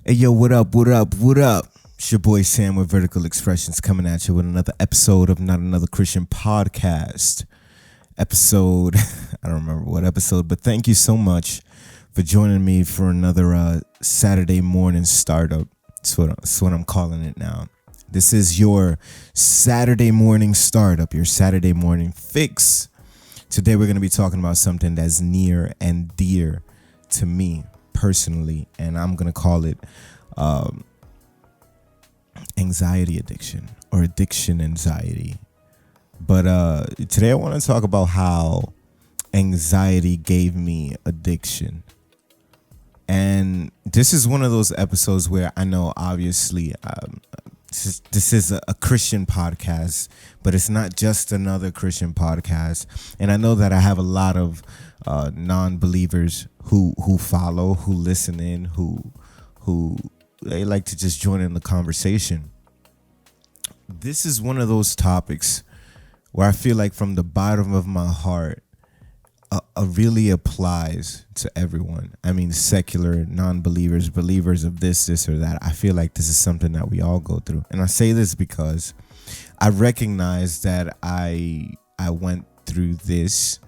Hey yo, what up, what up, what up? It's your boy Sam with Vertical Expressions coming at you with another episode of Not Another Christian Podcast. Episode, I don't remember what episode, but thank you so much for joining me for another Saturday morning startup. That's what I'm calling it now. This is your Saturday morning startup, your Saturday morning fix. Today we're going to be talking about something that's near and dear to me personally, and I'm going to call it anxiety addiction or addiction anxiety. But today I want to talk about how anxiety gave me addiction. And this is one of those episodes where I know obviously this is a Christian podcast, but it's not just another Christian podcast. And I know that I have a lot of non-believers who follow, who listen in, who they like to just join in the conversation. This is one of those topics where I feel like from the bottom of my heart, really applies to everyone. I mean, secular, non-believers, believers of this or that. I feel like this is something that we all go through. And I say this because I recognize that I went through this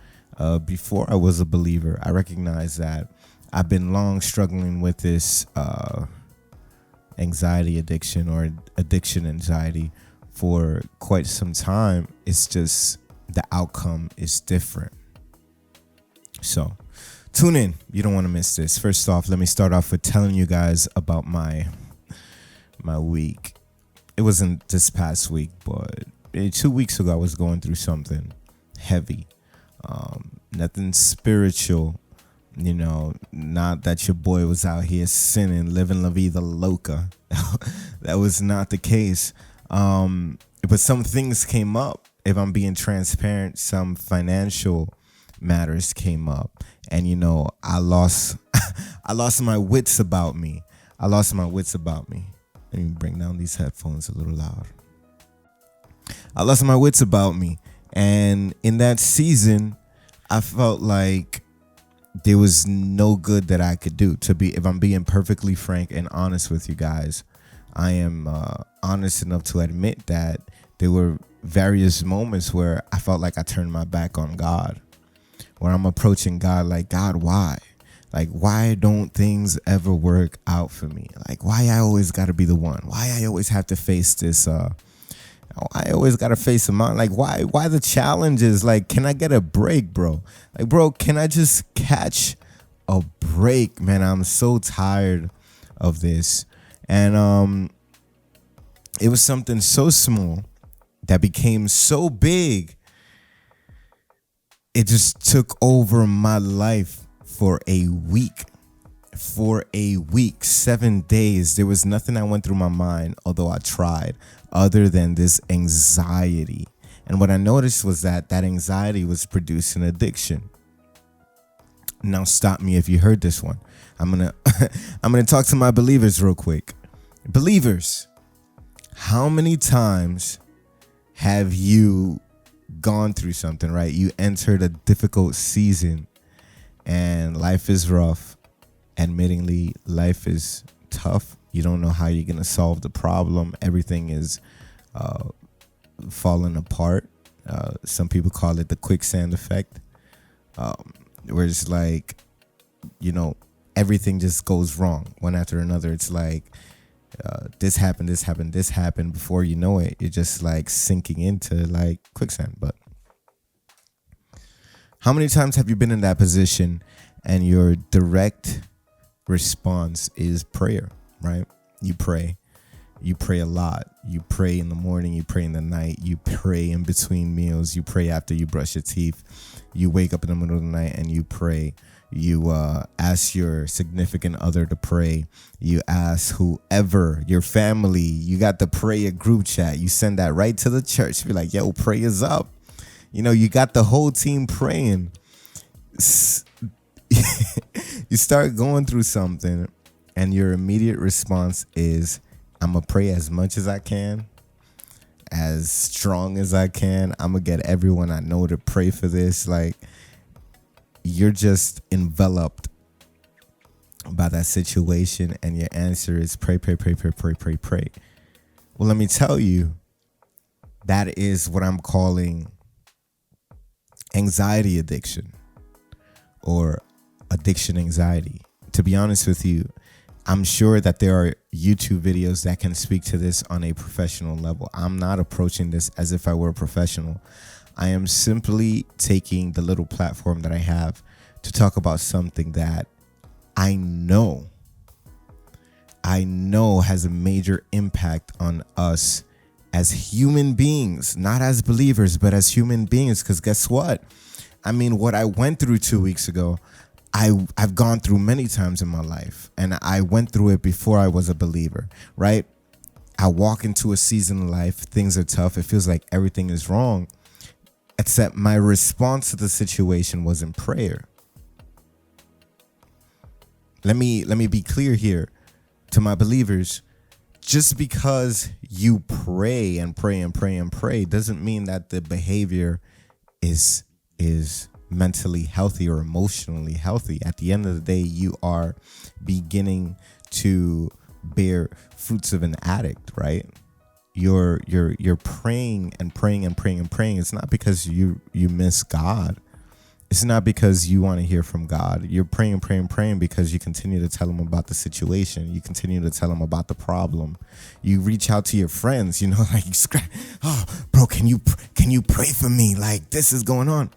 before I was a believer. I recognize that I've been long struggling with this anxiety addiction or addiction anxiety for quite some time. It's just the outcome is different. So tune in. You don't want to miss this. First off, let me start off with telling you guys about my week. It wasn't this past week, but 2 weeks ago I was going through something heavy. Nothing spiritual, not that your boy was out here sinning, living la vida loca. That was not the case. But some things came up. If I'm being transparent, some financial matters came up, and I lost my wits about me. Let me bring down these headphones a little loud. I lost my wits about me, and in that season I felt like there was no good that I could do. If I'm being perfectly frank and honest with you guys, I am honest enough to admit that there were various moments where I felt like I turned my back on God, where I'm approaching God like, God, why? Like, why don't things ever work out for me? Like, why I always got to be the one? Why I always have to face this? I always got to face a mountain. Like, why the challenges? Like, can I get a break, bro? Like, bro, can I just catch a break? Man, I'm so tired of this. And it was something so small that became so big. It just took over my life for a week. 7 days. There was nothing that went through my mind, although I tried, other than this anxiety. And what I noticed was that anxiety was producing addiction. Now stop me if you heard this one. I'm gonna talk to my believers real quick. Believers, how many times have you gone through something, right? You entered a difficult season and life is rough. Admittingly, life is tough. You don't know how you're going to solve the problem. Everything is falling apart. Some people call it the quicksand effect, where it's like, everything just goes wrong one after another. It's like this happened. Before you know it, you're just like sinking into like quicksand. But how many times have you been in that position and your direct response is prayer, right? You pray a lot. You pray in the morning, you pray in the night, you pray in between meals, you pray after you brush your teeth, you wake up in the middle of the night and you pray. You ask your significant other to pray. You ask whoever, your family, you got the prayer group chat. You send that right to the church. Be like, yo, prayers up. You got the whole team praying. You start going through something and your immediate response is, I'm going to pray as much as I can, as strong as I can. I'm going to get everyone I know to pray for this. Like, you're just enveloped about that situation, and your answer is pray, pray, pray, pray, pray, pray, pray. Well, let me tell you, that is what I'm calling anxiety addiction, or addiction anxiety. To be honest with you, I'm sure that there are YouTube videos that can speak to this on a professional level. I'm not approaching this as if I were a professional. I am simply taking the little platform that I have to talk about something that I know has a major impact on us as human beings, not as believers, but as human beings. Because guess what? I mean, what I went through 2 weeks ago, I've gone through many times in my life, and I went through it before I was a believer, right? I walk into a season of life, things are tough. It feels like everything is wrong, except my response to the situation was in prayer. Let me be clear here to my believers. Just because you pray and pray and pray and pray doesn't mean that the behavior is mentally healthy or emotionally healthy. At the end of the day, you are beginning to bear fruits of an addict, right? You're praying and praying and praying and praying. It's not because you miss God. It's not because you want to hear from God. You're praying and praying and praying because you continue to tell him about the situation. You continue to tell him about the problem. You reach out to your friends, like you scratch, oh, bro, can you pray for me? Like, this is going on.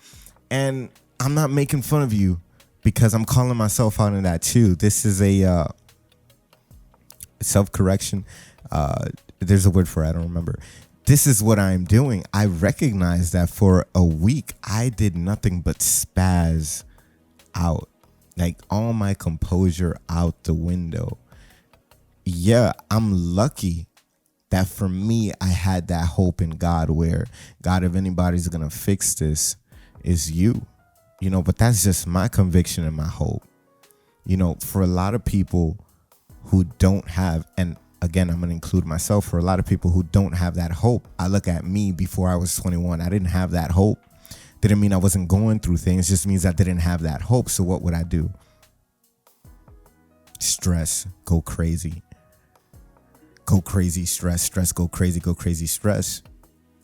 And I'm not making fun of you, because I'm calling myself out in that too. This is a self-correction. There's a word for it, I don't remember. This is what I'm doing. I recognize that for a week, I did nothing but spaz out. Like, all my composure out the window. Yeah, I'm lucky that for me, I had that hope in God where, God, if anybody's going to fix this, is you, but that's just my conviction and my hope. For a lot of people who don't have, and again, I'm going to include myself, for a lot of people who don't have that hope. I look at me before I was 21. I didn't have that hope. Didn't mean I wasn't going through things, just means I didn't have that hope. So what would I do? Stress, go crazy. Go crazy, stress, go crazy, stress.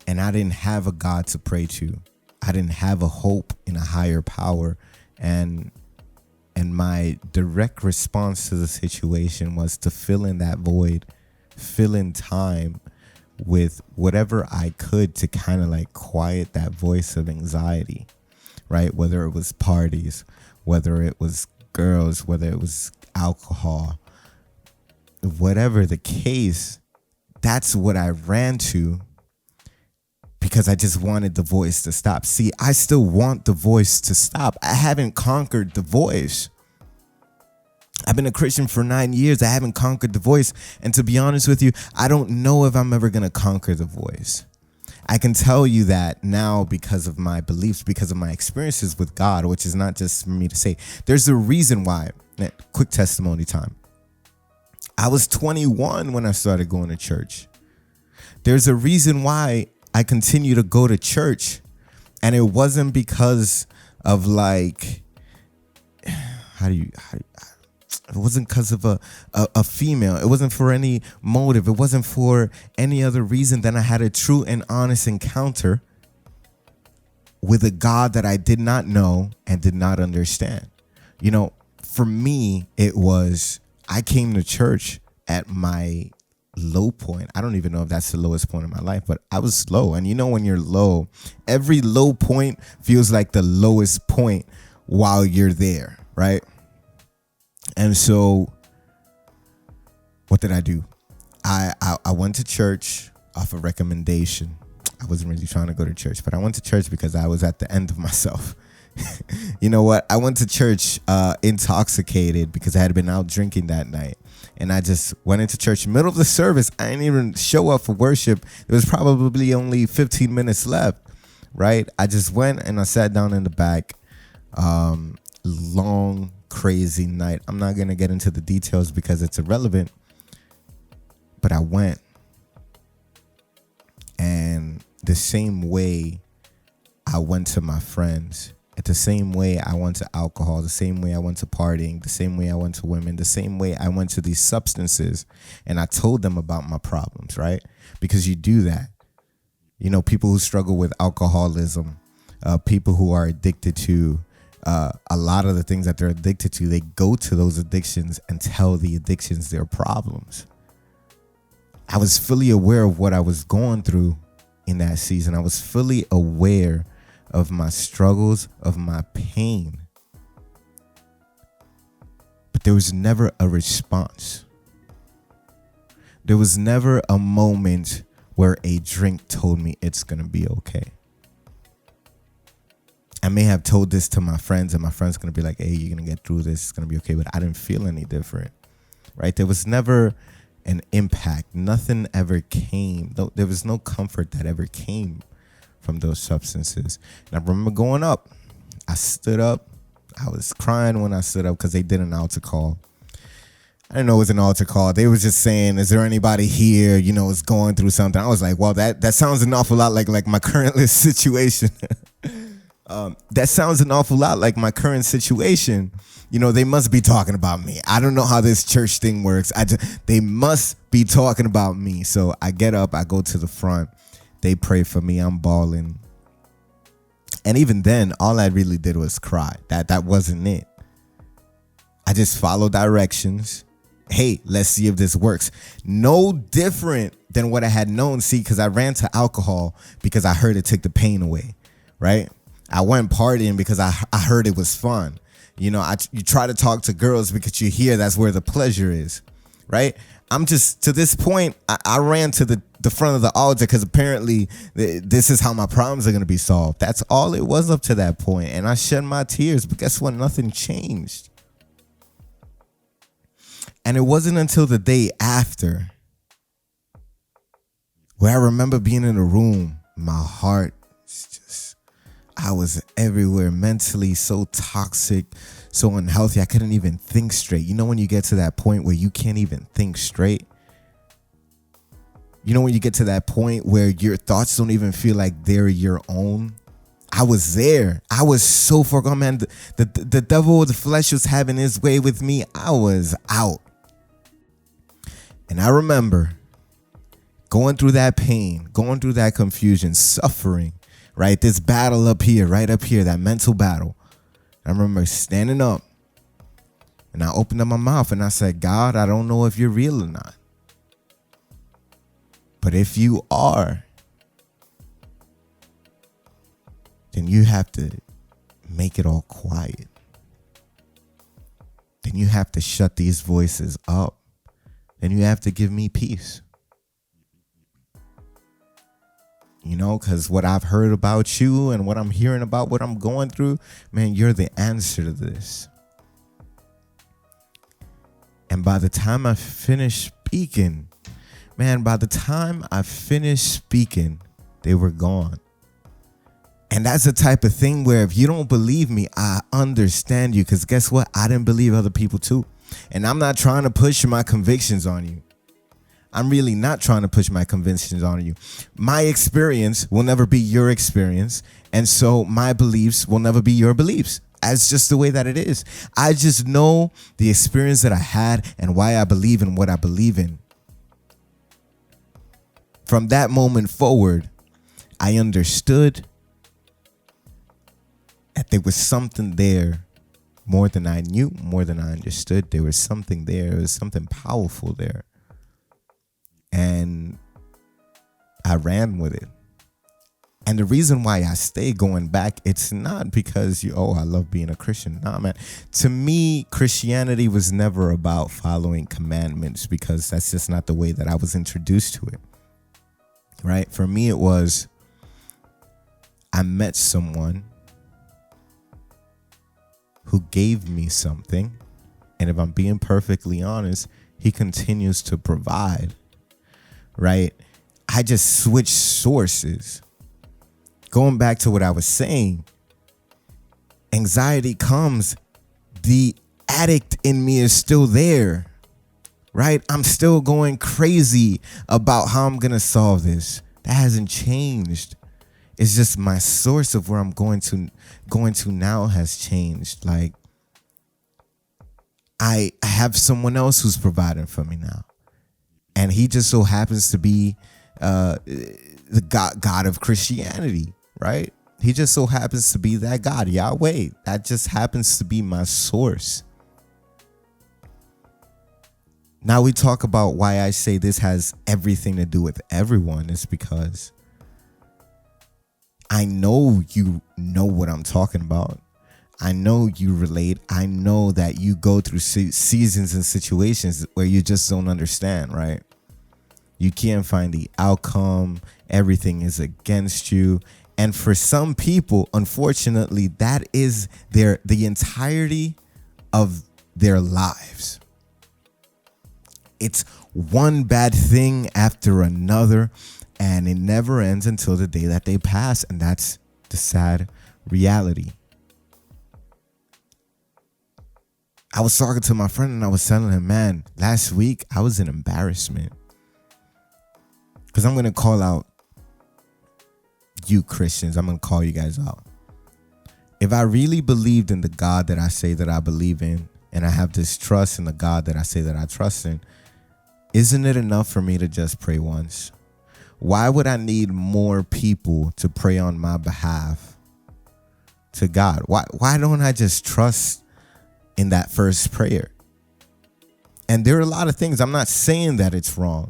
And I didn't have a God to pray to. I didn't have a hope in a higher power, and my direct response to the situation was to fill in that void, fill in time with whatever I could to kind of like quiet that voice of anxiety, right? Whether it was parties, whether it was girls, whether it was alcohol, whatever the case, that's what I ran to. Because I just wanted the voice to stop. See, I still want the voice to stop. I haven't conquered the voice. I've been a Christian for 9 years. I haven't conquered the voice. And to be honest with you, I don't know if I'm ever going to conquer the voice. I can tell you that now because of my beliefs, because of my experiences with God, which is not just for me to say. There's a reason why. Quick testimony time. I was 21 when I started going to church. There's a reason why I continue to go to church, and it wasn't because of like, it wasn't because of a female. It wasn't for any motive. It wasn't for any other reason than I had a true and honest encounter with a God that I did not know and did not understand. For me, it was, I came to church at my low point. I don't even know if that's the lowest point in my life, but I was low. And when you're low, every low point feels like the lowest point while you're there, right? And so what did I do? I went to church off a recommendation. I wasn't really trying to go to church, but I went to church because I was at the end of myself. You know what? I went to church intoxicated because I had been out drinking that night. And I just went into church middle of the service. I didn't even show up for worship. There was probably only 15 minutes left, right? I just went and I sat down in the back. Long, crazy night. I'm not going to get into the details because it's irrelevant. But I went. And the same way I went to my friends the same way I went to alcohol, the same way I went to partying, the same way I went to women, the same way I went to these substances, and I told them about my problems, right? Because you do that. You know, people who struggle with alcoholism, people who are addicted to a lot of the things that they're addicted to, they go to those addictions and tell the addictions their problems. I was fully aware of what I was going through in that season. I was fully aware of my struggles, of my pain. But there was never a response. There was never a moment where a drink told me it's going to be okay. I may have told this to my friends, and my friends going to be like, hey, you're going to get through this. It's going to be okay. But I didn't feel any different, right? There was never an impact. Nothing ever came. There was no comfort that ever came from those substances. And I remember going up. I stood up. I was crying when I stood up because they did an altar call. I didn't know it was an altar call. They was just saying, is there anybody here, you know, is going through something? I was like, well, that sounds an awful lot like my current situation. That sounds an awful lot like my current situation. You know, they must be talking about me. I don't know how this church thing works. They must be talking about me. So I get up, I go to the front. They pray for me. I'm bawling. And even then, all I really did was cry. That wasn't it. I just followed directions. Hey, let's see if this works. No different than what I had known. See, because I ran to alcohol because I heard it took the pain away, right? I went partying because I heard it was fun. You know, you try to talk to girls because you hear that's where the pleasure is, right? I'm just, to this point, I ran to the front of the altar because apparently this is how my problems are going to be solved. That's all it was up to that point. And I shed my tears, but guess what? Nothing changed. And it wasn't until the day after where I remember being in a room, my heart just, I was everywhere, mentally so toxic, so unhealthy. I couldn't even think straight. You know when you get to that point where you can't even think straight? You know when you get to that point where your thoughts don't even feel like they're your own? I was there. I was so far gone, man. The devil of the flesh was having his way with me. I was out. And I remember going through that pain, going through that confusion, suffering, right? This battle up here, right up here, that mental battle. I remember standing up and I opened up my mouth and I said, God, I don't know if you're real or not. But if you are, then you have to make it all quiet. Then you have to shut these voices up. Then you have to give me peace. You know, because what I've heard about you and what I'm hearing about what I'm going through, man, you're the answer to this. And by the time I finished speaking, they were gone. And that's the type of thing where if you don't believe me, I understand you. Because guess what? I didn't believe other people too. And I'm not trying to push my convictions on you. I'm really not trying to push my convictions on you. My experience will never be your experience. And so my beliefs will never be your beliefs. That's just the way that it is. I just know the experience that I had and why I believe in what I believe in. From that moment forward, I understood that there was something there more than I knew, more than I understood. There was something there. There was something powerful there. And I ran with it. And the reason why I stay going back, it's not because I love being a Christian. Nah, man. To me, Christianity was never about following commandments because that's just not the way that I was introduced to it. Right? For me, it was, I met someone who gave me something. And if I'm being perfectly honest, he continues to provide. Right? I just switched sources. Going back to what I was saying, anxiety comes. The addict in me is still there. Right? I'm still going crazy about how I'm going to solve this. That hasn't changed. It's just my source of where I'm going to now has changed. Like, I have someone else who's providing for me now, and he just so happens to be the God of Christianity, right? He just so happens to be that God, Yahweh. That just happens to be my source. Now we talk about why I say this has everything to do with everyone. It's because I know you know what I'm talking about. I know you relate. I know that you go through seasons and situations where you just don't understand, right? You can't find the outcome. Everything is against you. And for some people, unfortunately, that is the entirety of their lives. It's one bad thing after another, and it never ends until the day that they pass. And that's the sad reality. I was talking to my friend and I was telling him, man, last week I was in embarrassment. Because I'm going to call out you Christians. I'm going to call you guys out. If I really believed in the God that I say that I believe in, and I have this trust in the God that I say that I trust in, isn't it enough for me to just pray once? Why would I need more people to pray on my behalf to God? Why don't I just trust in that first prayer? And there are a lot of things. I'm not saying that it's wrong.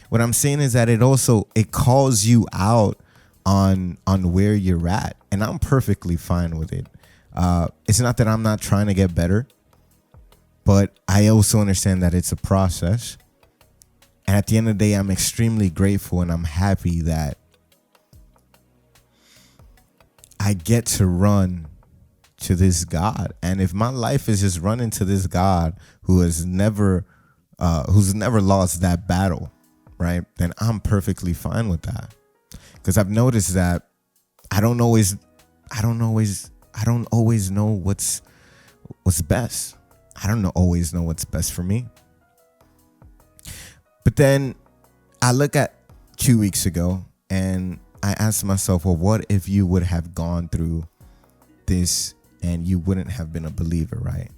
What I'm saying is that it calls you out on where you're at. And I'm perfectly fine with it. It's not that I'm not trying to get better, but I also understand that it's a process. And at the end of the day, I'm extremely grateful and I'm happy that I get to run to this God. And if my life is just running to this God who's never lost that battle, right, then I'm perfectly fine with that. Because I've noticed that I don't always know what's best. I don't always know what's best for me. But then I look at 2 weeks ago and I asked myself, well, what if you would have gone through this and you wouldn't have been a believer, right?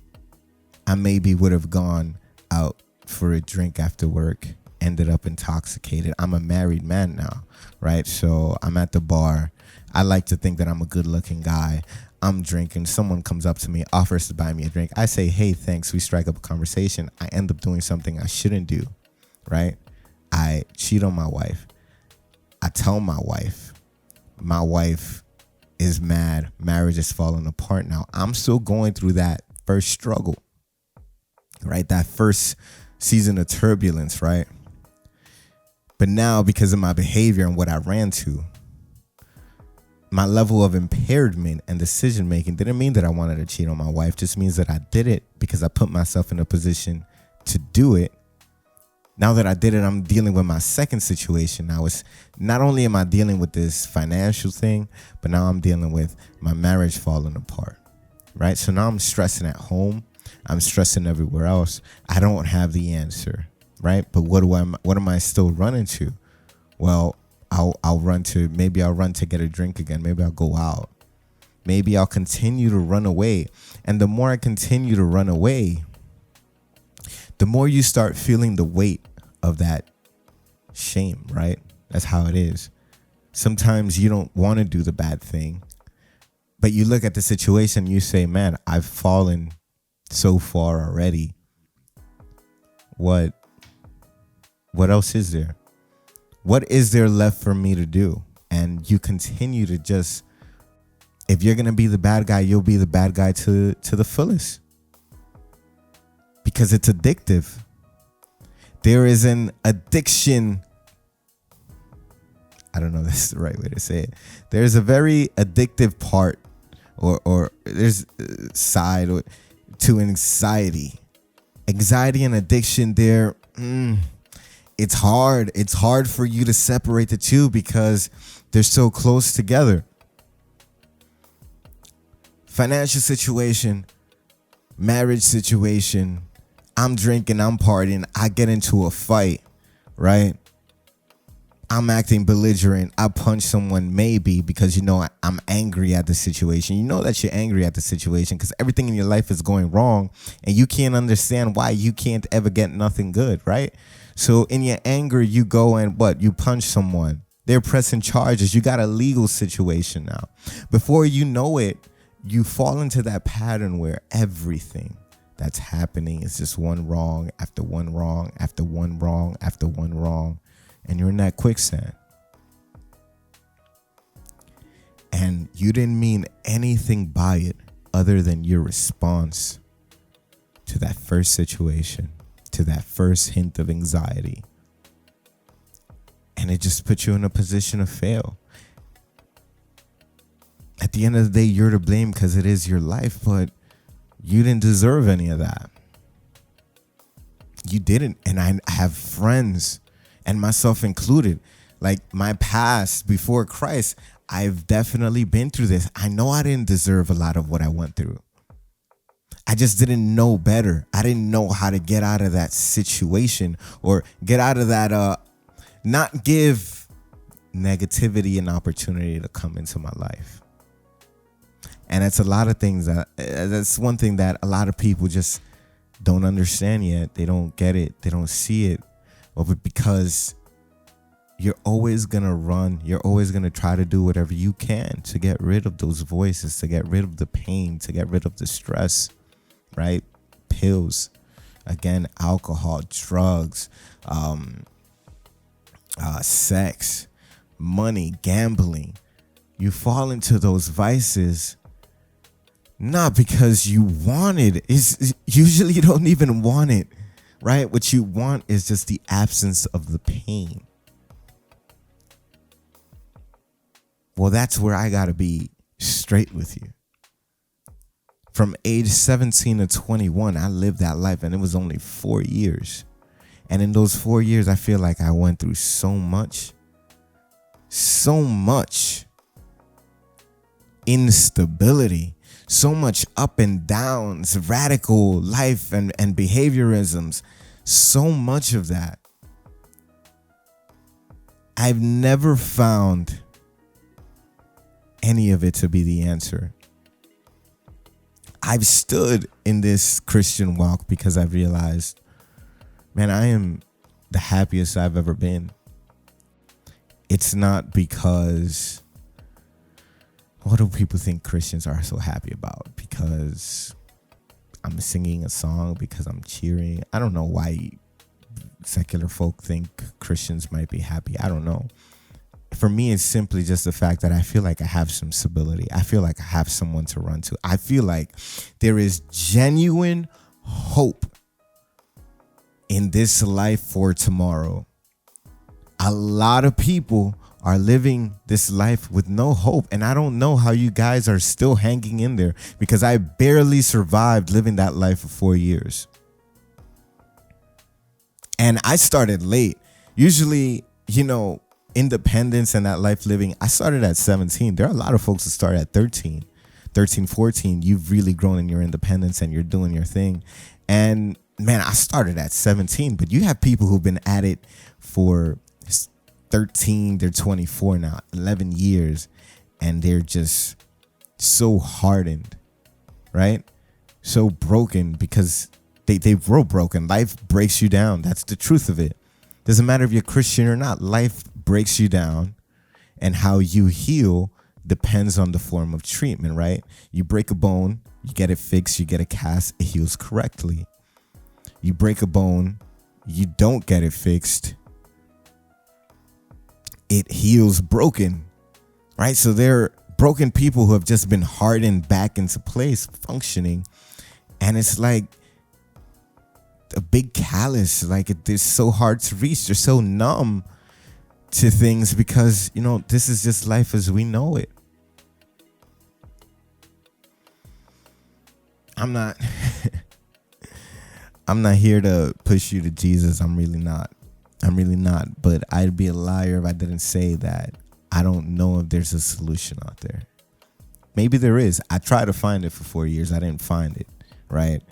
I maybe would have gone out for a drink after work, ended up intoxicated. I'm a married man now, right? So I'm at the bar. I like to think that I'm a good looking guy. I'm drinking. Someone comes up to me, offers to buy me a drink. I say, hey, thanks. We strike up a conversation. I end up doing something I shouldn't do. Right? I cheat on my wife. I tell my wife. My wife is mad. Marriage is falling apart now. I'm still going through that first struggle, right? That first season of turbulence, right? But now, because of my behavior and what I ran to, my level of impairment and decision making didn't mean that I wanted to cheat on my wife. Just means that I did it because I put myself in a position to do it. Now that I did it, I'm dealing with my second situation. Now it's not only am I dealing with this financial thing, but now I'm dealing with my marriage falling apart, right? So now I'm stressing at home. I'm stressing everywhere else. I don't have the answer, right? But what am I still running to? Well, I'll run to get a drink again. Maybe I'll go out. Maybe I'll continue to run away. And the more I continue to run away, the more you start feeling the weight of that shame, right? That's how it is. Sometimes you don't want to do the bad thing, but you look at the situation and you say, man, I've fallen so far already. What else is there? What is there left for me to do? And you continue to just, if you're going to be the bad guy, you'll be the bad guy to the fullest. Because it's addictive. There is an addiction. I don't know if that's the right way to say it. There's a very addictive part or there's a side to anxiety. Anxiety and addiction, it's hard. It's hard for you to separate the two because they're so close together. Financial situation, marriage situation, I'm drinking, I'm partying, I get into a fight, right? I'm acting belligerent. I punch someone maybe because I'm angry at the situation. You know that you're angry at the situation because everything in your life is going wrong and you can't understand why you can't ever get nothing good, right? So in your anger, you go and you punch someone. They're pressing charges. You got a legal situation now. Before you know it, you fall into that pattern where everything that's happening is just one wrong after one wrong after one wrong after one wrong. And you're in that quicksand. And you didn't mean anything by it other than your response to that first situation, to that first hint of anxiety. And it just puts you in a position to fail. At the end of the day, you're to blame because it is your life, but you didn't deserve any of that. You didn't. And I have friends, and myself included, like my past before Christ, I've definitely been through this. I know I didn't deserve a lot of what I went through. I just didn't know better. I didn't know how to get out of that situation or get out of that, not give negativity an opportunity to come into my life. And it's a lot of things that's one thing that a lot of people just don't understand yet. They don't get it. They don't see it. But because you're always going to run, you're always going to try to do whatever you can to get rid of those voices, to get rid of the pain, to get rid of the stress, right? Pills, again, alcohol, drugs, sex, money, gambling. You fall into those vices not because you want it. It's usually you don't even want it, right? What you want is just the absence of the pain. Well, that's where I got to be straight with you. From age 17 to 21, I lived that life, and it was only 4 years. And in those 4 years, I feel like I went through so much instability, so much up and downs, radical life and behaviorisms, so much of that. I've never found any of it to be the answer. I've stood in this Christian walk because I've realized, man, I am the happiest I've ever been. It's not because, what do people think Christians are so happy about? Because I'm singing a song, because I'm cheering. I don't know why secular folk think Christians might be happy. I don't know. For me, it's simply just the fact that I feel like I have some stability. I feel like I have someone to run to. I feel like there is genuine hope in this life for tomorrow. A lot of people are living this life with no hope. And I don't know how you guys are still hanging in there, because I barely survived living that life for 4 years. And I started late. Usually, independence and that life living, I started at 17. There are a lot of folks that start at 13, 14. You've really grown in your independence and you're doing your thing. And man, I started at 17, but you have people who've been at it for 13, they're 24 now, 11 years, and they're just so hardened, right? So broken because they were broken. Life breaks you down. That's the truth of it. Doesn't matter if you're Christian or not. Life breaks you down, and how you heal depends on the form of treatment, right? You break a bone, you get it fixed, you get a cast, it heals correctly. You break a bone, you don't get it fixed, it heals broken, right? So there are broken people who have just been hardened back into place, functioning, and it's like a big callus. Like they're so hard to reach. They're so numb to things because, this is just life as we know it. I'm not here to push you to Jesus. I'm really not. But I'd be a liar if I didn't say that I don't know if there's a solution out there. Maybe there is. I tried to find it for 4 years. I didn't find it, right?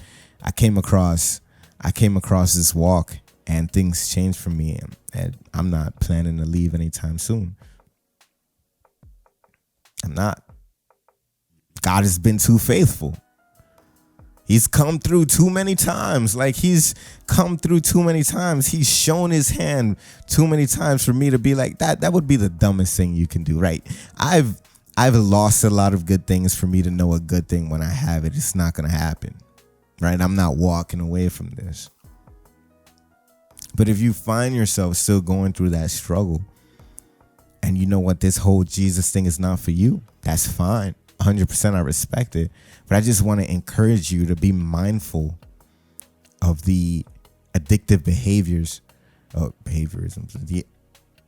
I came across this walk, and things change for me, and I'm not planning to leave anytime soon. I'm not. God has been too faithful. He's come through too many times. Like, he's come through too many times. He's shown his hand too many times for me to be like, that would be the dumbest thing you can do, right? I've lost a lot of good things for me to know a good thing when I have it. It's not going to happen, right? I'm not walking away from this. But if you find yourself still going through that struggle, and you know what, this whole Jesus thing is not for you, that's fine. 100% I respect it. But I just want to encourage you to be mindful of the addictive behaviorisms, the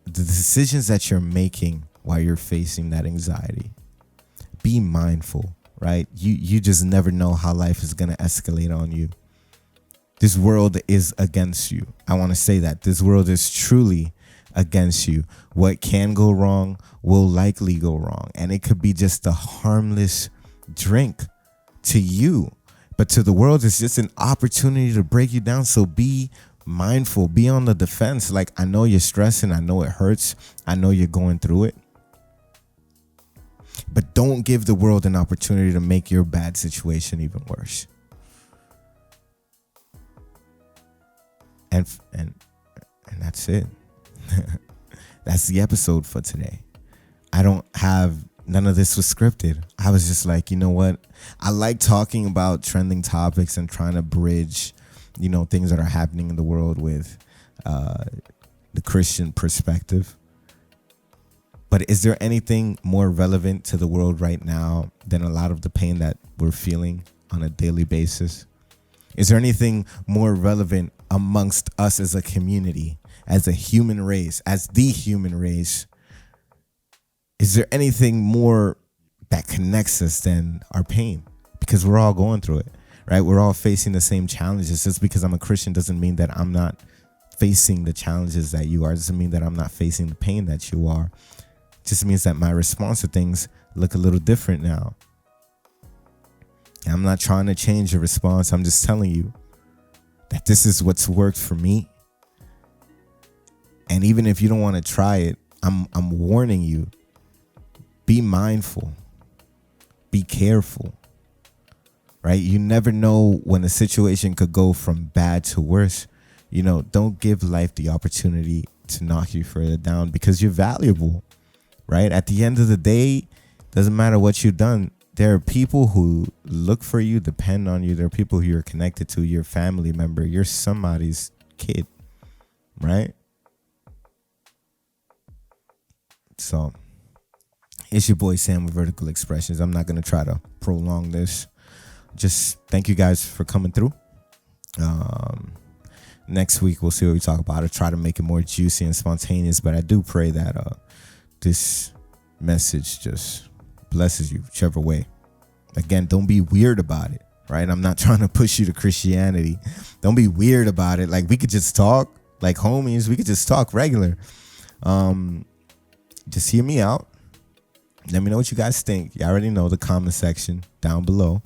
decisions that you're making while you're facing that anxiety. Be mindful, right? You just never know how life is going to escalate on you. This world is against you. I want to say that. This world is truly against you. What can go wrong will likely go wrong. And it could be just a harmless drink to you. But to the world, it's just an opportunity to break you down. So be mindful. Be on the defense. Like, I know you're stressing. I know it hurts. I know you're going through it. But don't give the world an opportunity to make your bad situation even worse. And that's it. That's the episode for today. I don't have, none of this was scripted. I was just like, you know what? I like talking about trending topics and trying to bridge, things that are happening in the world with the Christian perspective. But is there anything more relevant to the world right now than a lot of the pain that we're feeling on a daily basis? Is there anything more relevant amongst us as a community, as a human race, as the human race? Is there anything more that connects us than our pain? Because we're all going through it, right? We're all facing the same challenges. Just because I'm a Christian doesn't mean that I'm not facing the challenges that you are. It doesn't mean that I'm not facing the pain that you are. It just means that my response to things look a little different now. And I'm not trying to change your response. I'm just telling you that this is what's worked for me. And even if you don't want to try it, I'm warning you. Be mindful. Be careful. Right? You never know when a situation could go from bad to worse. Don't give life the opportunity to knock you further down, because you're valuable. Right? At the end of the day, doesn't matter what you've done. There are people who look for you, depend on you. There are people who you're connected to, your family member. You're somebody's kid, right? So it's your boy Sam with Vertical Expressions. I'm not going to try to prolong this. Just thank you guys for coming through. Next week, we'll see what we talk about. I'll try to make it more juicy and spontaneous, but I do pray that this message just blesses you whichever way. Again, don't be weird about it, right? I'm not trying to push you to Christianity. Don't be weird about it. Like, we could just talk like homies. We could just talk regular. Just hear me out. Let me know what you guys think. You already know the comment section down below.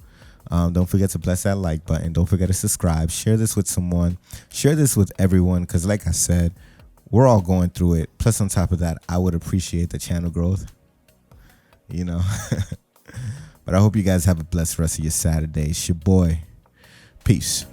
Don't forget to bless that like button. Don't forget to subscribe. Share this with someone. Share this with everyone, because like I said, we're all going through it. Plus, on top of that, I would appreciate the channel growth. But I hope you guys have a blessed rest of your Saturday. It's your boy. Peace.